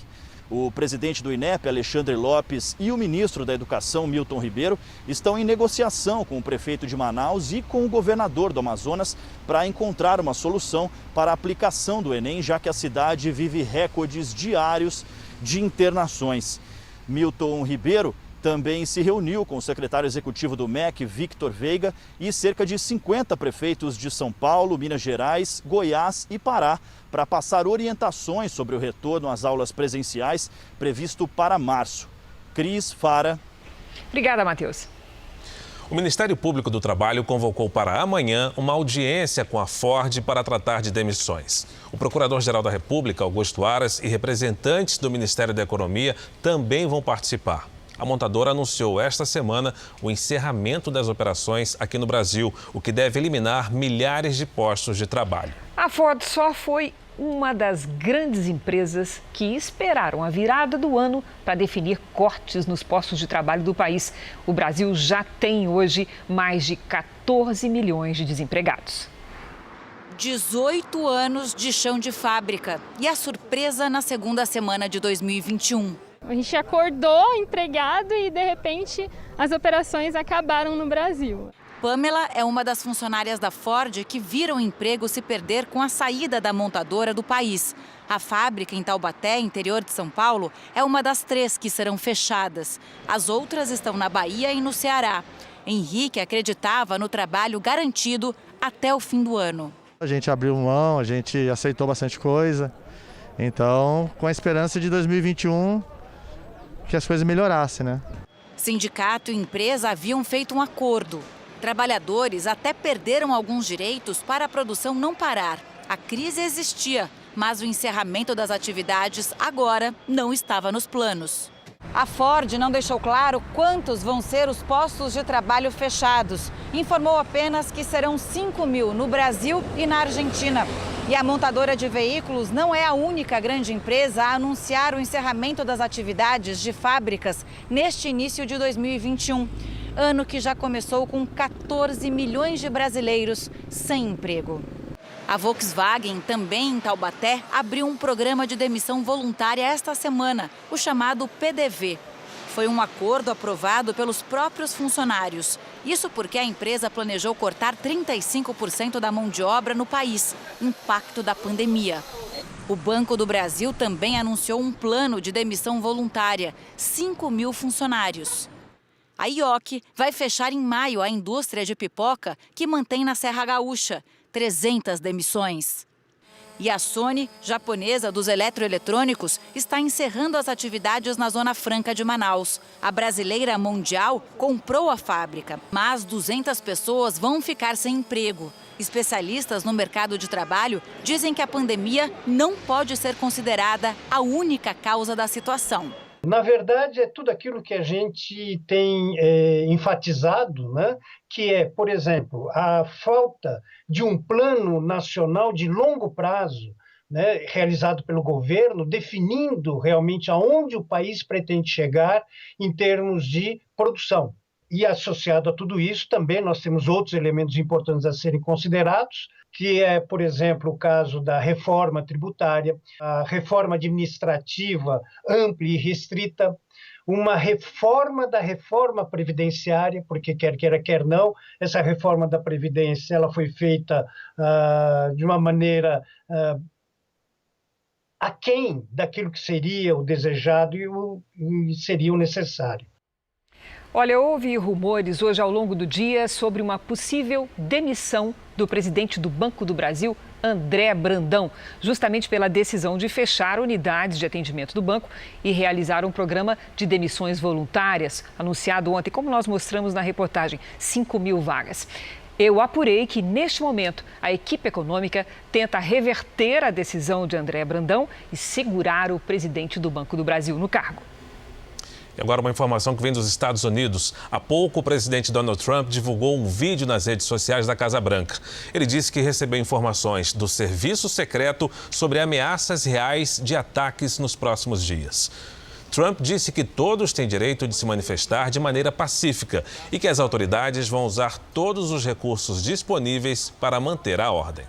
[SPEAKER 23] O presidente do INEP, Alexandre Lopes, e o ministro da Educação, Milton Ribeiro, estão em negociação com o prefeito de Manaus e com o governador do Amazonas para encontrar uma solução para a aplicação do Enem, já que a cidade vive recordes diários de internações. Milton Ribeiro também se reuniu com o secretário executivo do MEC, Victor Veiga, e cerca de 50 prefeitos de São Paulo, Minas Gerais, Goiás e Pará, para passar orientações sobre o retorno às aulas presenciais previsto para março. Cris, Fara.
[SPEAKER 3] Obrigada, Matheus.
[SPEAKER 2] O Ministério Público do Trabalho convocou para amanhã uma audiência com a Ford para tratar de demissões. O Procurador-Geral da República, Augusto Aras, e representantes do Ministério da Economia também vão participar. A montadora anunciou esta semana o encerramento das operações aqui no Brasil, o que deve eliminar milhares de postos de trabalho.
[SPEAKER 3] A Ford só foi uma das grandes empresas que esperaram a virada do ano para definir cortes nos postos de trabalho do país. O Brasil já tem hoje mais de 14 milhões de desempregados.
[SPEAKER 1] 18 anos de chão de fábrica e a surpresa na segunda semana de 2021.
[SPEAKER 4] A gente acordou empregado e, de repente, as operações acabaram no Brasil.
[SPEAKER 1] Pamela é uma das funcionárias da Ford que viram o emprego se perder com a saída da montadora do país. A fábrica em Taubaté, interior de São Paulo, é uma das 3 que serão fechadas. As outras estão na Bahia e no Ceará. Henrique acreditava no trabalho garantido até o fim do ano.
[SPEAKER 12] A gente abriu mão, a gente aceitou bastante coisa. Então, com a esperança de 2021, que as coisas melhorassem, né?
[SPEAKER 1] Sindicato e empresa haviam feito um acordo. Trabalhadores até perderam alguns direitos para a produção não parar. A crise existia, mas o encerramento das atividades agora não estava nos planos.
[SPEAKER 5] A Ford não deixou claro quantos vão ser os postos de trabalho fechados. Informou apenas que serão 5 mil no Brasil e na Argentina. E a montadora de veículos não é a única grande empresa a anunciar o encerramento das atividades de fábricas neste início de 2021. Ano que já começou com 14 milhões de brasileiros sem emprego.
[SPEAKER 1] A Volkswagen, também em Taubaté, abriu um programa de demissão voluntária esta semana, o chamado PDV. Foi um acordo aprovado pelos próprios funcionários. Isso porque a empresa planejou cortar 35% da mão de obra no país, impacto da pandemia. O Banco do Brasil também anunciou um plano de demissão voluntária, 5 mil funcionários. A IOC vai fechar em maio a indústria de pipoca que mantém na Serra Gaúcha 300 demissões. E a Sony, japonesa dos eletroeletrônicos, está encerrando as atividades na Zona Franca de Manaus. A brasileira Mundial comprou a fábrica, mas 200 pessoas vão ficar sem emprego. Especialistas no mercado de trabalho dizem que a pandemia não pode ser considerada a única causa da situação.
[SPEAKER 6] Na verdade, é tudo aquilo que a gente tem enfatizado, né? Que é, por exemplo, a falta de um plano nacional de longo prazo, né? Realizado pelo governo, definindo realmente aonde o país pretende chegar em termos de produção. E associado a tudo isso, também nós temos outros elementos importantes a serem considerados, que é, por exemplo, o caso da reforma tributária, a reforma administrativa ampla e restrita, uma reforma da reforma previdenciária, porque quer queira, quer não, essa reforma da Previdência ela foi feita de uma maneira aquém daquilo que seria o desejado e seria o necessário.
[SPEAKER 3] Olha, houve rumores hoje ao longo do dia sobre uma possível demissão do presidente do Banco do Brasil, André Brandão, justamente pela decisão de fechar unidades de atendimento do banco e realizar um programa de demissões voluntárias, anunciado ontem, como nós mostramos na reportagem, 5 mil vagas. Eu apurei que, neste momento, a equipe econômica tenta reverter a decisão de André Brandão e segurar o presidente do Banco do Brasil no cargo.
[SPEAKER 2] E agora uma informação que vem dos Estados Unidos. Há pouco, o presidente Donald Trump divulgou um vídeo nas redes sociais da Casa Branca. Ele disse que recebeu informações do serviço secreto sobre ameaças reais de ataques nos próximos dias. Trump disse que todos têm direito de se manifestar de maneira pacífica e que as autoridades vão usar todos os recursos disponíveis para manter a ordem.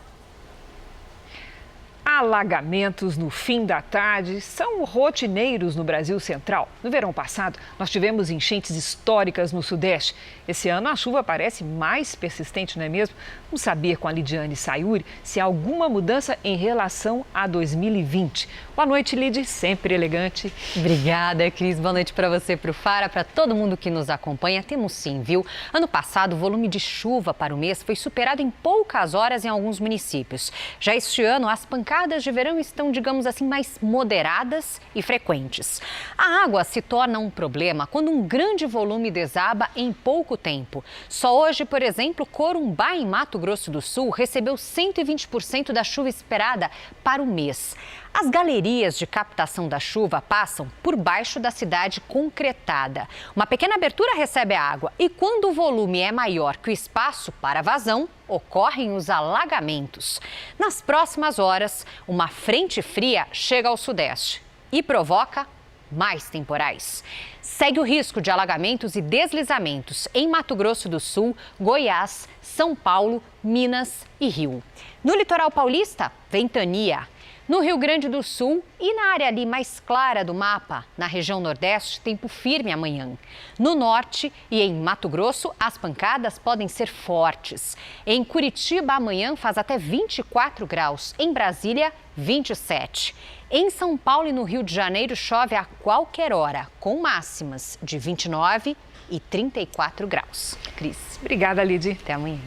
[SPEAKER 3] Alagamentos no fim da tarde são rotineiros no Brasil Central. No verão passado, nós tivemos enchentes históricas no Sudeste. Esse ano, a chuva parece mais persistente, não é mesmo? Vamos saber com a Lidiane Sayuri se há alguma mudança em relação a 2020. Boa noite, Lid, sempre elegante.
[SPEAKER 24] Obrigada, Cris. Boa noite para você, para o Fara, para todo mundo que nos acompanha. Temos sim, viu? Ano passado, o volume de chuva para o mês foi superado em poucas horas em alguns municípios. Já este ano, as pancadas geadas de verão estão, digamos assim, mais moderadas e frequentes. A água se torna um problema quando um grande volume desaba em pouco tempo. Só hoje, por exemplo, Corumbá, em Mato Grosso do Sul, recebeu 120% da chuva esperada para o mês. As galerias de captação da chuva passam por baixo da cidade concretada. Uma pequena abertura recebe a água e quando o volume é maior que o espaço para vazão, ocorrem os alagamentos. Nas próximas horas, uma frente fria chega ao sudeste e provoca mais temporais. Segue o risco de alagamentos e deslizamentos em Mato Grosso do Sul, Goiás, São Paulo, Minas e Rio. No litoral paulista, ventania. No Rio Grande do Sul e na área ali mais clara do mapa, na região nordeste, tempo firme amanhã. No norte e em Mato Grosso, as pancadas podem ser fortes. Em Curitiba, amanhã faz até 24 graus. Em Brasília, 27. Em São Paulo e no Rio de Janeiro, chove a qualquer hora, com máximas de 29 e 34 graus. Cris.
[SPEAKER 3] Obrigada, Lidy.
[SPEAKER 24] Até amanhã.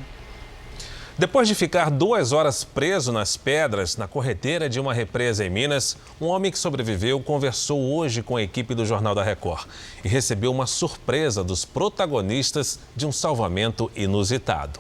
[SPEAKER 2] Depois de ficar 2 horas preso nas pedras na corredeira de uma represa em Minas, um homem que sobreviveu conversou hoje com a equipe do Jornal da Record e recebeu uma surpresa dos protagonistas de um salvamento inusitado.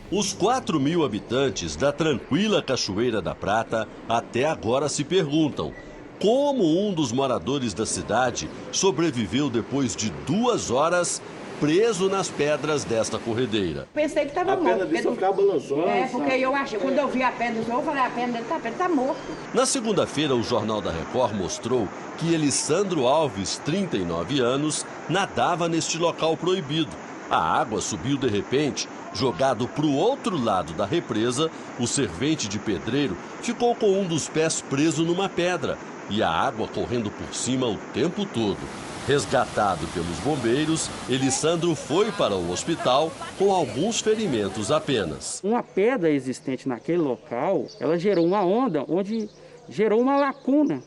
[SPEAKER 7] Os 4.000 habitantes da tranquila Cachoeira da Prata até agora se perguntam como um dos moradores da cidade sobreviveu depois de 2 horas preso nas pedras desta corredeira.
[SPEAKER 8] Pensei que estava morto.
[SPEAKER 7] A perna dele só ficava balançando.
[SPEAKER 8] Porque eu achei, quando eu vi a perna do senhor, eu falei, a perna dele tá morto.
[SPEAKER 7] Na segunda-feira, o Jornal da Record mostrou que Elisandro Alves, 39 anos, nadava neste local proibido. A água subiu de repente. Jogado para o outro lado da represa, o servente de pedreiro ficou com um dos pés preso numa pedra e a água correndo por cima o tempo todo. Resgatado pelos bombeiros, Elisandro foi para o hospital com alguns ferimentos apenas.
[SPEAKER 9] Uma pedra existente naquele local, ela gerou uma onda onde gerou uma lacuna,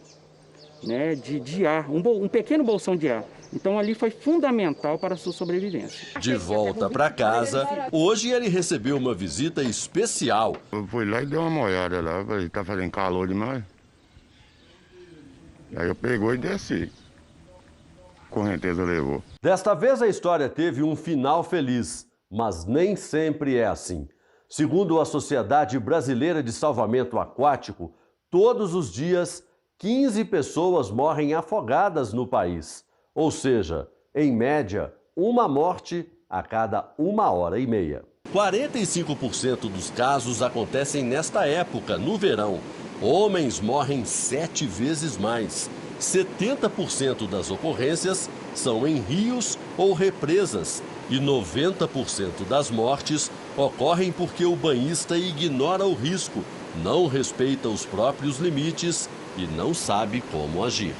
[SPEAKER 9] né, de ar, um pequeno bolsão de ar. Então ali foi fundamental para a sua sobrevivência.
[SPEAKER 7] De volta para casa, hoje ele recebeu uma visita especial.
[SPEAKER 11] Eu fui lá e dei uma molhada lá, falei, tá fazendo calor demais. Aí eu pegou e desci. Correnteza levou.
[SPEAKER 7] Desta vez a história teve um final feliz, mas nem sempre é assim. Segundo a Sociedade Brasileira de Salvamento Aquático, todos os dias 15 pessoas morrem afogadas no país. Ou seja, em média, uma morte a cada 1h30. 45% dos casos acontecem nesta época, no verão. Homens morrem 7 vezes mais. 70% das ocorrências são em rios ou represas e 90% das mortes ocorrem porque o banhista ignora o risco, não respeita os próprios limites e não sabe como agir.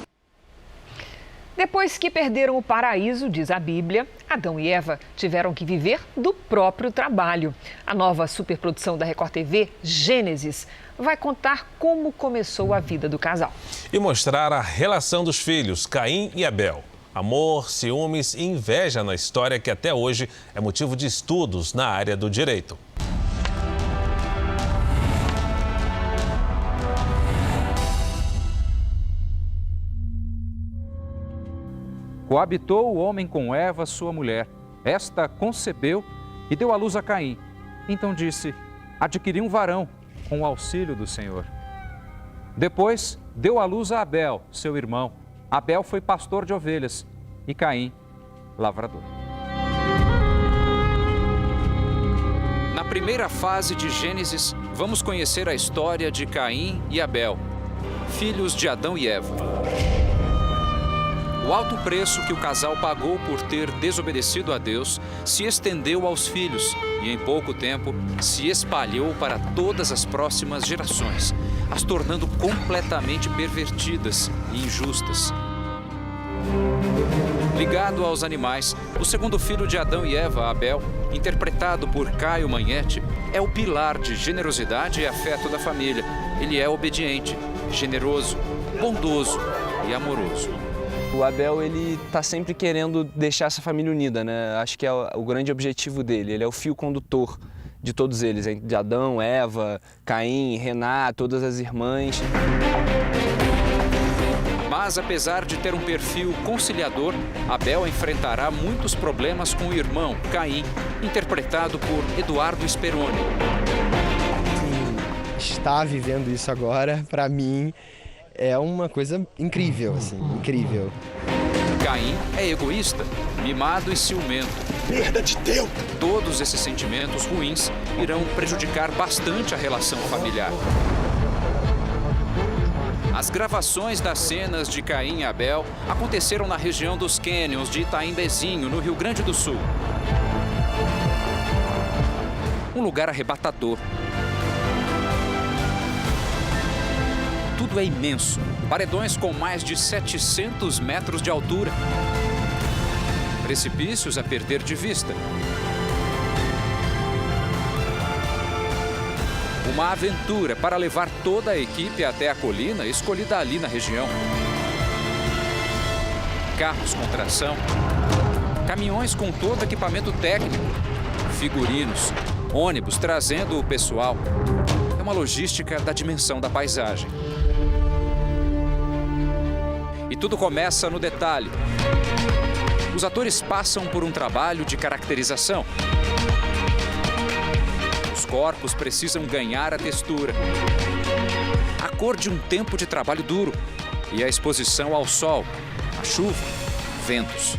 [SPEAKER 3] Depois que perderam o paraíso, diz a Bíblia, Adão e Eva tiveram que viver do próprio trabalho. A nova superprodução da Record TV, Gênesis, vai contar como começou a vida do casal.
[SPEAKER 2] E mostrar a relação dos filhos, Caim e Abel. Amor, ciúmes e inveja na história que até hoje é motivo de estudos na área do direito.
[SPEAKER 25] Coabitou o homem com Eva, sua mulher. Esta concebeu e deu à luz a Caim. Então disse: adquiri um varão com o auxílio do Senhor. Depois deu à luz a Abel, seu irmão. Abel foi pastor de ovelhas e Caim, lavrador. Na primeira fase de Gênesis, vamos conhecer a história de Caim e Abel, filhos de Adão e Eva. O alto preço que o casal pagou por ter desobedecido a Deus se estendeu aos filhos e, em pouco tempo, se espalhou para todas as próximas gerações, as tornando completamente pervertidas e injustas. Ligado aos animais, o segundo filho de Adão e Eva, Abel, interpretado por Caio Manhetti, é o pilar de generosidade e afeto da família. Ele é obediente, generoso, bondoso e amoroso.
[SPEAKER 26] O Abel, ele tá sempre querendo deixar essa família unida, né? Acho que é o grande objetivo dele. Ele é o fio condutor de todos eles, de Adão, Eva, Caim, Rená, todas as irmãs.
[SPEAKER 25] Mas, apesar de ter um perfil conciliador, Abel enfrentará muitos problemas com o irmão, Caim, interpretado por Eduardo Speroni.
[SPEAKER 10] Estar vivendo isso agora, para mim, é uma coisa incrível, assim, incrível.
[SPEAKER 25] Caim é egoísta, mimado e ciumento.
[SPEAKER 13] Perda de tempo!
[SPEAKER 25] Todos esses sentimentos ruins irão prejudicar bastante a relação familiar. As gravações das cenas de Caim e Abel aconteceram na região dos Canyons de Itaimbezinho, no Rio Grande do Sul. Um lugar arrebatador. Tudo é imenso. Paredões com mais de 700 metros de altura. Precipícios a perder de vista. Uma aventura para levar toda a equipe até a colina escolhida ali na região. Carros com tração, caminhões com todo equipamento técnico, figurinos, ônibus trazendo o pessoal. É uma logística da dimensão da paisagem. E tudo começa no detalhe. Os atores passam por um trabalho de caracterização. Os corpos precisam ganhar a textura, a cor de um tempo de trabalho duro e a exposição ao sol, à chuva, ventos.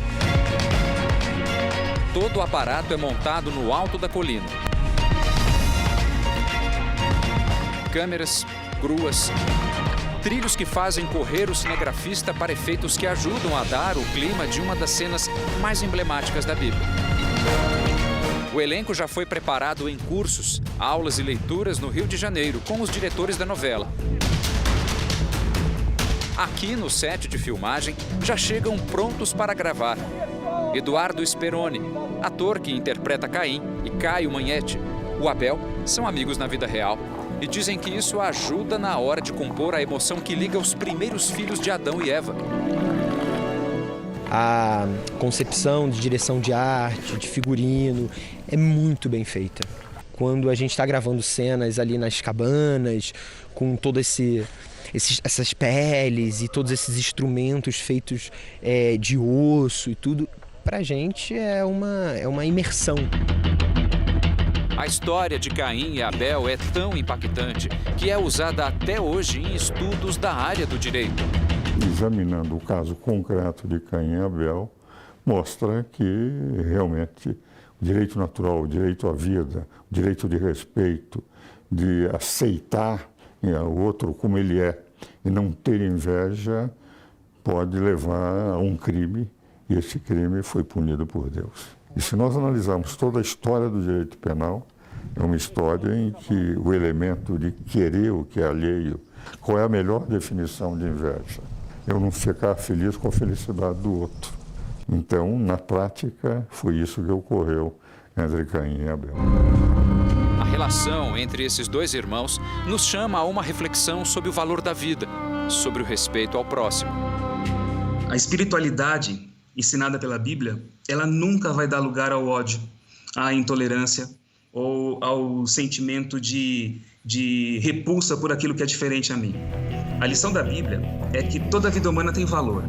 [SPEAKER 25] Todo o aparato é montado no alto da colina. Câmeras, gruas, trilhos que fazem correr o cinegrafista para efeitos que ajudam a dar o clima de uma das cenas mais emblemáticas da Bíblia. O elenco já foi preparado em cursos, aulas e leituras no Rio de Janeiro, com os diretores da novela. Aqui no set de filmagem, já chegam prontos para gravar. Eduardo Speroni, ator que interpreta Caim, e Caio Manhetti, o Abel, são amigos na vida real. E dizem que isso ajuda na hora de compor a emoção que liga os primeiros filhos de Adão e Eva.
[SPEAKER 10] A concepção de direção de arte, de figurino, é muito bem feita. Quando a gente está gravando cenas ali nas cabanas, com todas essas peles e todos esses instrumentos feitos de osso e tudo, pra gente é uma imersão.
[SPEAKER 25] A história de Caim e Abel é tão impactante que é usada até hoje em estudos da área do direito.
[SPEAKER 11] Examinando o caso concreto de Caim e Abel, mostra que realmente o direito natural, o direito à vida, o direito de respeito, de aceitar o outro como ele é e não ter inveja, pode levar a um crime, e esse crime foi punido por Deus. E se nós analisarmos toda a história do direito penal, é uma história em que o elemento de querer o que é alheio, qual é a melhor definição de inveja? Eu não ficar feliz com a felicidade do outro. Então, na prática, foi isso que ocorreu entre Caim e Abel.
[SPEAKER 25] A relação entre esses dois irmãos nos chama a uma reflexão sobre o valor da vida, sobre o respeito ao próximo.
[SPEAKER 15] A espiritualidade ensinada pela Bíblia, ela nunca vai dar lugar ao ódio, à intolerância ou ao sentimento de repulsa por aquilo que é diferente a mim. A lição da Bíblia é que toda vida humana tem valor.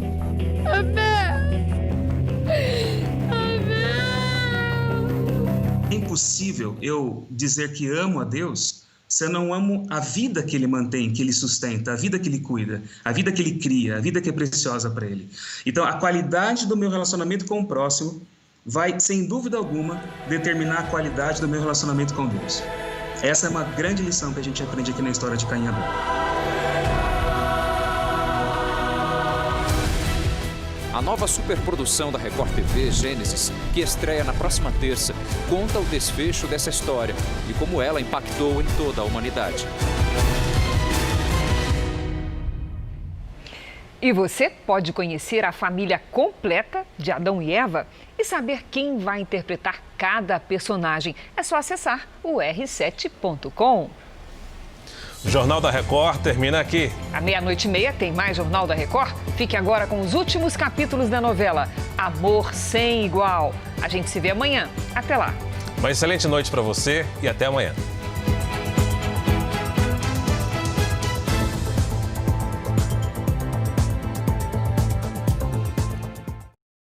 [SPEAKER 15] É impossível eu dizer que amo a Deus se eu não amo a vida que Ele mantém, que Ele sustenta, a vida que Ele cuida, a vida que Ele cria, a vida que é preciosa para Ele. Então, a qualidade do meu relacionamento com o próximo vai, sem dúvida alguma, determinar a qualidade do meu relacionamento com Deus. Essa é uma grande lição que a gente aprende aqui na história de Caim e Abel.
[SPEAKER 25] A nova superprodução da Record TV, Gênesis, que estreia na próxima terça, conta o desfecho dessa história e como ela impactou em toda a humanidade.
[SPEAKER 3] E você pode conhecer a família completa de Adão e Eva e saber quem vai interpretar cada personagem. É só acessar o r7.com.
[SPEAKER 2] O Jornal da Record termina aqui.
[SPEAKER 3] À 00:30 tem mais Jornal da Record. Fique agora com os últimos capítulos da novela Amor Sem Igual. A gente se vê amanhã. Até lá.
[SPEAKER 2] Uma excelente noite para você e até amanhã.